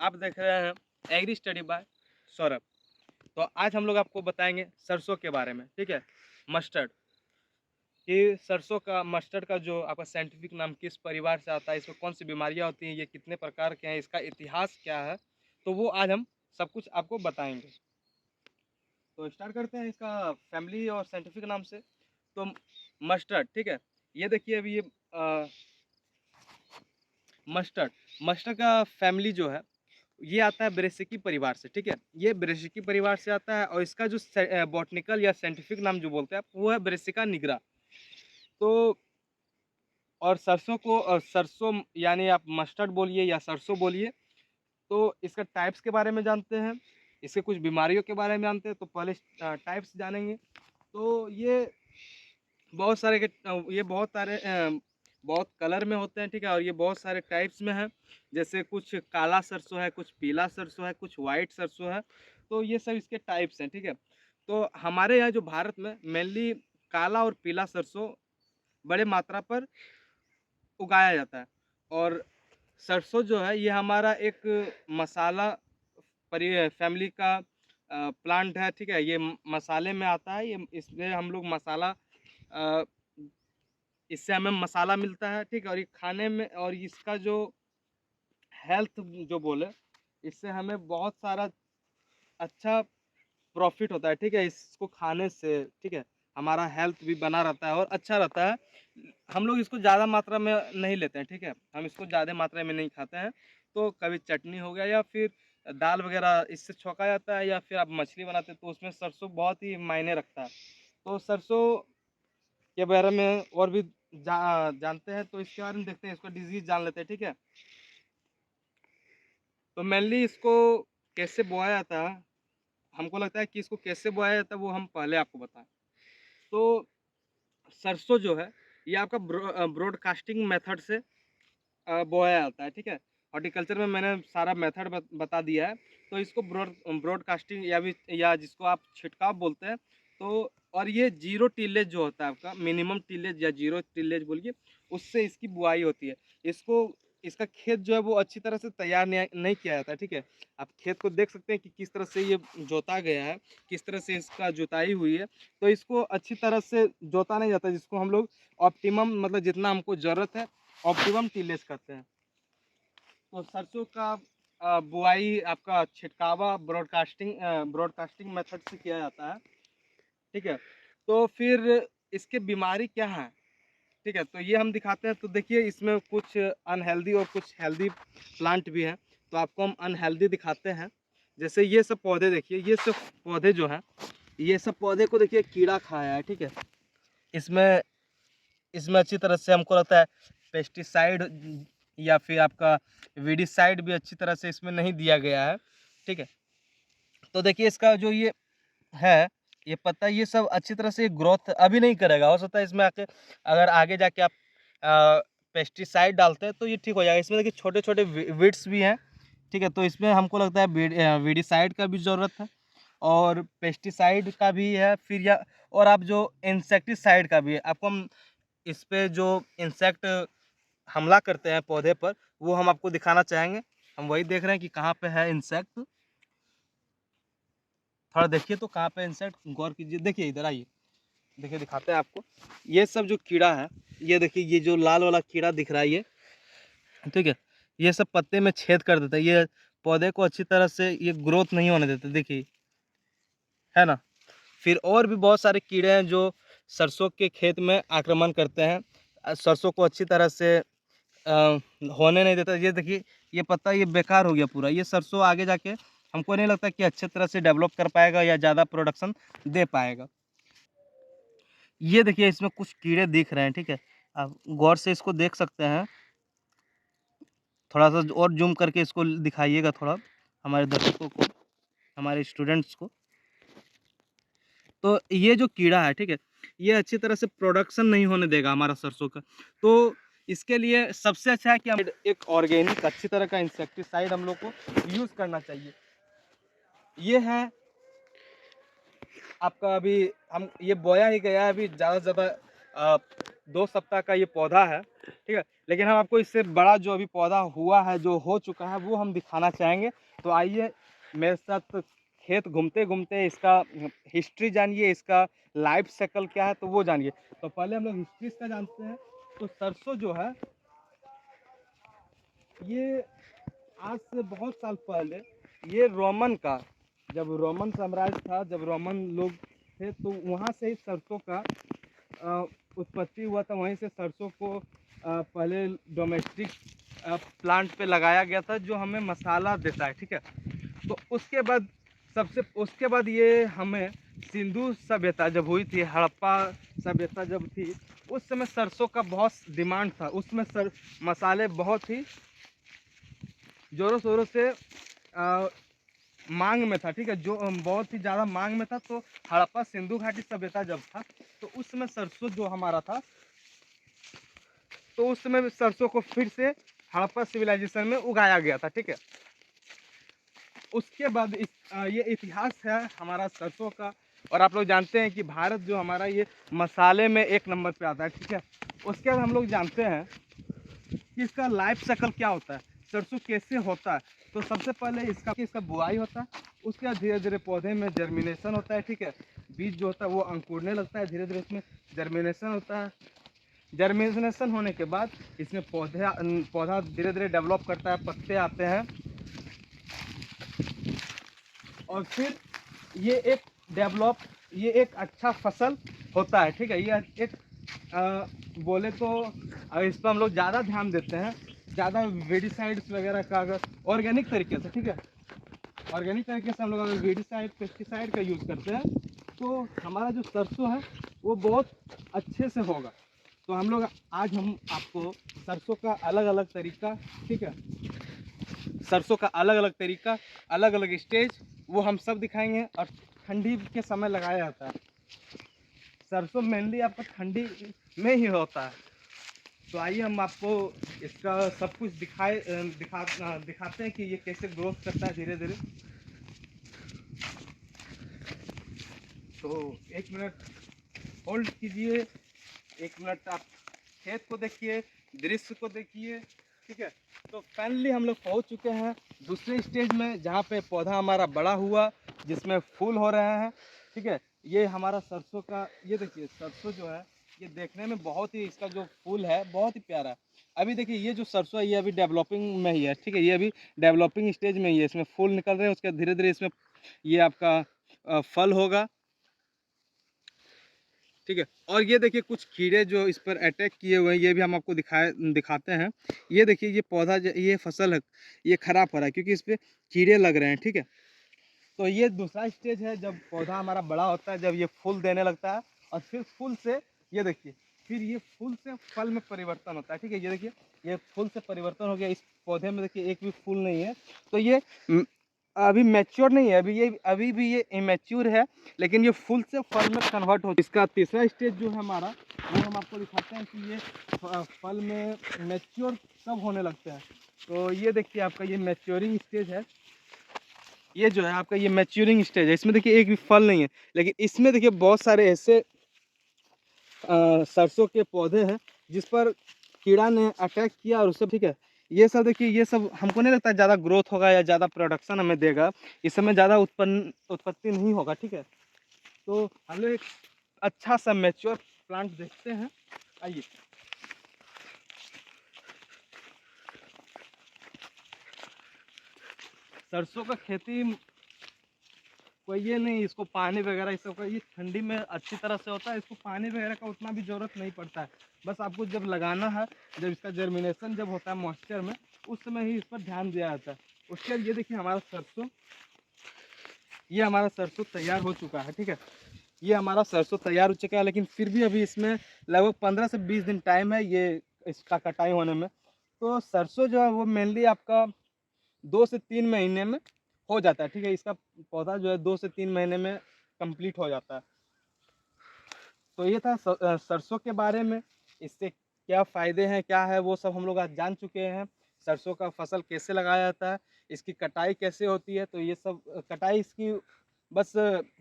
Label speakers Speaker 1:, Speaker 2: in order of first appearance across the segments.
Speaker 1: आप देख रहे हैं एग्री स्टडी बाय सौरभ। तो आज हम लोग आपको बताएंगे सरसों के बारे में, ठीक है। मस्टर्ड, कि सरसों का मस्टर्ड का जो आपका साइंटिफिक नाम किस परिवार से आता है, इसमें कौन सी बीमारियां होती हैं, ये कितने प्रकार के हैं, इसका इतिहास क्या है, तो वो आज हम सब कुछ आपको बताएंगे। तो स्टार्ट करते हैं इसका फैमिली और साइंटिफिक नाम से। तो मस्टर्ड, ठीक है। ये देखिए अभी ये मस्टर्ड मस्टर्ड का फैमिली जो है ये आता है ब्रेसिकी परिवार से, ठीक है। ये ब्रेसिकी परिवार से आता है और इसका जो बॉटनिकल या साइंटिफिक नाम जो बोलते हैं आप, वो है ब्रेसिका निग्रा। तो और सरसों को सरसों यानी आप मस्टर्ड बोलिए या सरसों बोलिए, तो इसका टाइप्स के बारे में जानते हैं, इसके कुछ बीमारियों के बारे में जानते हैं। तो पहले टाइप्स जानेंगे। तो बहुत सारे के ये बहुत सारे बहुत कलर में होते हैं, ठीक है। और ये बहुत सारे टाइप्स में है, जैसे कुछ काला सरसों है, कुछ पीला सरसों है, कुछ वाइट सरसों है। तो ये सब इसके टाइप्स हैं, ठीक है। तो हमारे यहाँ जो भारत में मेनली काला और पीला सरसों बड़े मात्रा पर उगाया जाता है। और सरसों जो है ये हमारा एक मसाला फैमिली का प्लांट है, ठीक है। ये मसाले में आता है, ये इसलिए हम लोग मसाला अ, इससे हमें मसाला मिलता है, ठीक है। और ये खाने में और इसका जो हेल्थ जो बोले, इससे हमें बहुत सारा अच्छा प्रॉफिट होता है, ठीक है, इसको खाने से, ठीक है। हमारा हेल्थ भी बना रहता है और अच्छा रहता है। हम लोग इसको ज़्यादा मात्रा में नहीं लेते हैं, ठीक है। हम इसको ज़्यादा मात्रा में नहीं खाते हैं। तो कभी चटनी हो गया या फिर दाल वगैरह इससे छौंका जाता है, या फिर आप मछली बनाते हैं तो उसमें सरसों बहुत ही मायने रखता है। तो सरसों के बारे में और भी जानते हैं, तो इसके बारे में देखते हैं, इसको डिजीज जान लेते हैं, ठीक है। तो मेनली इसको कैसे बोया जाता है, हमको लगता है कि इसको कैसे बोया जाता है वो हम पहले आपको बताएं। तो सरसों जो है ये आपका ब्रॉडकास्टिंग मेथड से बोया जाता है, ठीक है। हॉर्टिकल्चर में मैंने सारा मेथड बता दिया है। तो इसको ब्रॉडकास्टिंग या जिसको आप छिड़काव बोलते हैं। तो और ये जीरो टिलेज जो होता है आपका, मिनिमम टिलेज या जीरो टिलेज बोलिए, उससे इसकी बुआई होती है। इसको इसका खेत जो है वो अच्छी तरह से तैयार नहीं किया जाता है, ठीक है। आप खेत को देख सकते हैं कि किस तरह से ये जोता गया है, किस तरह से इसका जुताई हुई है। तो इसको अच्छी तरह से जोता नहीं जाता, जिसको हम लोग ऑप्टिमम मतलब जितना हमको ज़रूरत है ऑप्टिमम टिलेज करते हैं। तो सरसों का बुआई आपका छिटकावा ब्रॉडकास्टिंग मेथड से किया जाता है, ठीक है। तो फिर इसके बीमारी क्या है, ठीक है, तो ये हम दिखाते हैं। तो देखिए इसमें कुछ अनहेल्दी और कुछ हेल्दी प्लांट भी हैं। तो आपको हम अनहेल्दी दिखाते हैं। जैसे ये सब पौधे देखिए, ये सब पौधे जो हैं, ये सब पौधे को देखिए कीड़ा खाया है, ठीक है। इसमें इसमें अच्छी तरह से हमको लगता है पेस्टिसाइड या फिर आपका वीडिसाइड भी अच्छी तरह से इसमें नहीं दिया गया है, ठीक है। तो देखिए इसका जो ये है, ये पत्ता, ये सब अच्छी तरह से ग्रोथ अभी नहीं करेगा। हो सकता है इसमें आके अगर आगे जाके आप पेस्टिसाइड डालते हैं तो ये ठीक हो जाएगा। इसमें देखिए छोटे छोटे वीड्स भी हैं, ठीक है। तो इसमें हमको लगता है वीडिसाइड का भी ज़रूरत है और पेस्टिसाइड का भी है, फिर या और आप जो इंसेक्टिसाइड का भी है। आपको हम इस पे जो इंसेक्ट हमला करते हैं पौधे पर, वो हम आपको दिखाना चाहेंगे। हम वही देख रहे हैं कि कहाँ पे है इंसेक्ट। थोड़ा देखिए तो कहाँ पे इंसेक्ट, गौर कीजिए, देखिए इधर आइए, देखिए दिखाते हैं आपको। ये सब जो कीड़ा है, ये देखिए, ये जो लाल वाला कीड़ा दिख रहा है ये, ठीक है, ये सब पत्ते में छेद कर देता है। ये पौधे को अच्छी तरह से ये ग्रोथ नहीं होने देते, देखिए, है ना। फिर और भी बहुत सारे कीड़े हैं जो सरसों के खेत में आक्रमण करते हैं, सरसों को अच्छी तरह से होने नहीं देता। ये देखिए, ये पत्ता ये बेकार हो गया पूरा। ये सरसों आगे जाके हमको नहीं लगता कि अच्छे तरह से डेवलप कर पाएगा या ज़्यादा प्रोडक्शन दे पाएगा। ये देखिए इसमें कुछ कीड़े दिख रहे हैं, ठीक है। आप गौर से इसको देख सकते हैं। थोड़ा सा और जूम करके इसको दिखाइएगा थोड़ा हमारे दर्शकों को, हमारे स्टूडेंट्स को। तो ये जो कीड़ा है, ठीक है, ये अच्छी तरह से प्रोडक्शन नहीं होने देगा हमारा सरसों का। तो इसके लिए सबसे अच्छा है कि हम एक ऑर्गेनिक अच्छी तरह का इंसेक्टिसाइड हम लोग को यूज़ करना चाहिए। ये है आपका, अभी हम ये बोया ही गया है, अभी ज़्यादा से ज़्यादा 2 सप्ताह का ये पौधा है, ठीक है? लेकिन हम आपको इससे बड़ा जो अभी पौधा हुआ है, जो हो चुका है, वो हम दिखाना चाहेंगे। तो आइए मेरे साथ खेत घूमते-घूमते इसका हिस्ट्री जानिए, इसका लाइफ साइकिल क्या है, तो वो जानिए। तो पहले हम लोग हिस्ट्री इसका जानते हैं। तो सरसों जो है, ये आज से बहुत साल पहले ये रोमन का, जब रोमन साम्राज्य था, जब रोमन लोग थे, तो वहाँ से ही सरसों का उत्पत्ति हुआ था। वहीं से सरसों को पहले डोमेस्टिक प्लांट पे लगाया गया था, जो हमें मसाला देता है, ठीक है? तो उसके बाद ये हमें सिंधु सभ्यता जब हुई थी, हड़प्पा सभ्यता जब थी, उस समय सरसों का बहुत डिमांड था। उसमें मसाले बहुत ही ज़ोरों शोरों से मांग में था, ठीक है? जो बहुत ही ज़्यादा मांग में था। तो हड़प्पा सिंधु घाटी सभ्यता जब था, तो उस समय सरसों जो हमारा था, तो उस समय सरसों को फिर से हड़प्पा सिविलाइजेशन में उगाया गया था, ठीक है? उसके बाद ये इतिहास है हमारा सरसों का। और आप लोग जानते हैं कि भारत जो हमारा ये मसाले में 1 नंबर पे आता है, ठीक है? उसके बाद हम लोग जानते हैं कि इसका लाइफ साइकिल क्या होता है, सरसों कैसे होता है। तो सबसे पहले इसका बुआई होता है। उसके बाद धीरे धीरे पौधे में जर्मिनेशन होता है, ठीक है? बीज जो होता है वो अंकुरने लगता है, धीरे धीरे इसमें जर्मिनेशन होता है। जर्मिनेशन होने के बाद इसमें पौधा धीरे धीरे डेवलप करता है, पत्ते आते हैं, और फिर ये एक अच्छा फसल होता है, ठीक है? ये एक बोले तो इस पर हम लोग ज़्यादा ध्यान देते हैं, ज़्यादा वेडिसाइड्स वगैरह का, अगर ऑर्गेनिक तरीके से, ठीक है? ऑर्गेनिक तरीके से हम लोग अगर वेडिसाइड पेस्टिसाइड का यूज़ करते हैं, तो हमारा जो सरसों है वो बहुत अच्छे से होगा। तो आज हम आपको सरसों का अलग अलग तरीका, ठीक है, सरसों का अलग अलग तरीका, अलग अलग स्टेज, वो हम सब दिखाएंगे। और ठंडी के समय लगाया जाता है सरसों, मेनली आपका ठंडी में ही होता है। तो आइए हम आपको इसका सब कुछ दिखाते हैं कि ये कैसे ग्रोथ करता है धीरे धीरे। तो 1 मिनट होल्ड कीजिए, 1 मिनट आप खेत को देखिए, दृश्य को देखिए, ठीक है? तो फाइनली हम लोग पहुंच चुके हैं दूसरे स्टेज में, जहाँ पे पौधा हमारा बड़ा हुआ, जिसमें फूल हो रहे हैं, ठीक है? ये हमारा सरसों का, ये देखिए सरसों जो है, ये देखने में बहुत ही, इसका जो फूल है बहुत ही प्यारा है। अभी देखिए ये जो सरसों है, ये अभी डेवलपिंग में ही है, ठीक है? ये अभी डेवलपिंग स्टेज में ही है, इसमें फूल निकल रहे हैं, उसके धीरे धीरे इसमें ये आपका फल होगा, ठीक है? और ये देखिए कुछ कीड़े जो इस पर अटैक किए हुए हैं, ये भी हम आपको दिखाते हैं। ये देखिए ये पौधा, ये फसल है, ये खराब हो रहा है क्योंकि इस पे कीड़े लग रहे हैं, ठीक है? तो ये दूसरा स्टेज है, जब पौधा हमारा बड़ा होता है, जब ये फूल देने लगता है, और फिर फूल से, ये देखिए, फिर ये फूल से फल में परिवर्तन होता है, ठीक है? ये देखिए ये फूल से परिवर्तन हो गया। इस पौधे में देखिए एक भी फूल नहीं है। तो ये अभी मैच्योर नहीं है, अभी भी ये इमेच्योर है, लेकिन ये फूल से फल में कन्वर्ट हो। इसका तीसरा स्टेज जो है हमारा, वो हम आपको दिखाते हैं कि ये फल में मैच्योर कब होने लगता है। तो ये देखिए आपका ये मैच्योरिंग स्टेज है। ये जो है आपका ये मैच्योरिंग स्टेज है, इसमें देखिए एक भी फल नहीं है, लेकिन इसमें देखिए बहुत सारे ऐसे सरसों के पौधे हैं जिस पर कीड़ा ने अटैक किया, और उससे, ठीक है, ये सब देखिए, ये सब हमको नहीं लगता ज़्यादा ग्रोथ होगा या ज़्यादा प्रोडक्शन हमें देगा, इस समय ज़्यादा उत्पत्ति नहीं होगा, ठीक है? तो हम लोग एक अच्छा सा मैच्योर प्लांट देखते हैं, आइए। सरसों का खेती कोई ये नहीं, इसको पानी वगैरह इस सब का, ये ठंडी में अच्छी तरह से होता है, इसको पानी वगैरह का उतना भी ज़रूरत नहीं पड़ता है। बस आपको जब लगाना है, जब इसका जर्मिनेशन जब होता है मॉइस्चर में, उस समय ही इस पर ध्यान दिया जाता है। उसके बाद ये देखिए हमारा सरसों, ये हमारा सरसों तैयार हो चुका है, ठीक है? ये हमारा सरसों तैयार हो चुका है, लेकिन फिर भी अभी इसमें लगभग 15 से 20 दिन टाइम है ये इसका कटाई होने में। तो सरसों जो है वो मेनली आपका 2 से 3 महीने में हो जाता है, ठीक है? इसका पौधा जो है 2 से 3 महीने में कंप्लीट हो जाता है। तो ये था सरसों के बारे में। इससे क्या फ़ायदे हैं, क्या है, वो सब हम लोग आज जान चुके हैं। सरसों का फसल कैसे लगाया जाता है, इसकी कटाई कैसे होती है, तो ये सब कटाई इसकी बस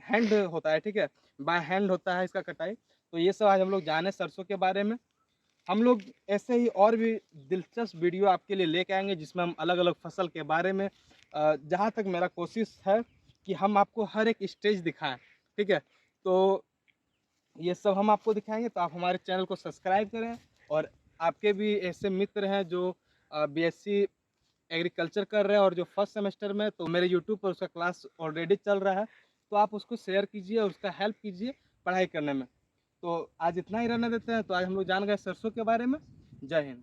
Speaker 1: हैंड होता है, ठीक है? बाय हैंड होता है इसका कटाई। तो ये सब आज हम लोग जाने सरसों के बारे में। हम लोग ऐसे ही और भी दिलचस्प वीडियो आपके लिए लेके आएंगे, जिसमें हम अलग अलग फसल के बारे में जहाँ तक मेरा कोशिश है कि हम आपको हर एक स्टेज दिखाएं। ठीक है, तो ये सब हम आपको दिखाएंगे, तो आप हमारे चैनल को सब्सक्राइब करें। और आपके भी ऐसे मित्र हैं जो बीएससी एग्रीकल्चर कर रहे हैं और जो फर्स्ट सेमेस्टर में, तो मेरे यूट्यूब पर उसका क्लास ऑलरेडी चल रहा है, तो आप उसको शेयर कीजिए और उसका हेल्प कीजिए पढ़ाई करने में। तो आज इतना ही रहने देते हैं। तो आज हम लोग जान गए सरसों के बारे में। जय हिंद।